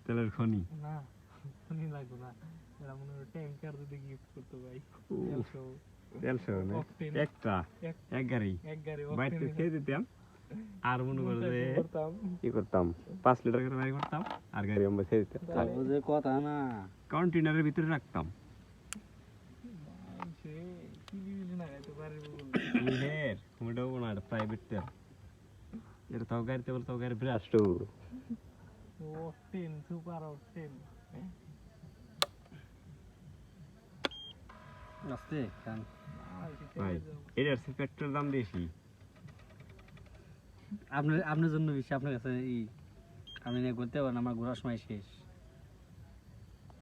তেলের খনি না খনি লাগবে না এরা মনে হয় ট্যাঙ্কার যদি গিফট করতে ভাই তেল সহ না একটা এক গাড়ি বাইরে খেয়ে দিতাম আর মনে করে যে কি করতাম 5 লিটার করে বাইরে করতাম আর গাড়ি আমরা খেয়ে দিতাম যে কথা না কন্টেনারের ভিতরে রাখতাম প্রাইভেট তেল এটা তাও গাড়িতে বলে তাও গাড়ি ব্রাস্ট সুপার অকটেন আস্তে কান ভাই এটার পেট্রোল দাম বেশি আপনার জন্য বেশি আপনার কাছে এই আমি করতে পারেন আমার ঘোরার সময় শেষ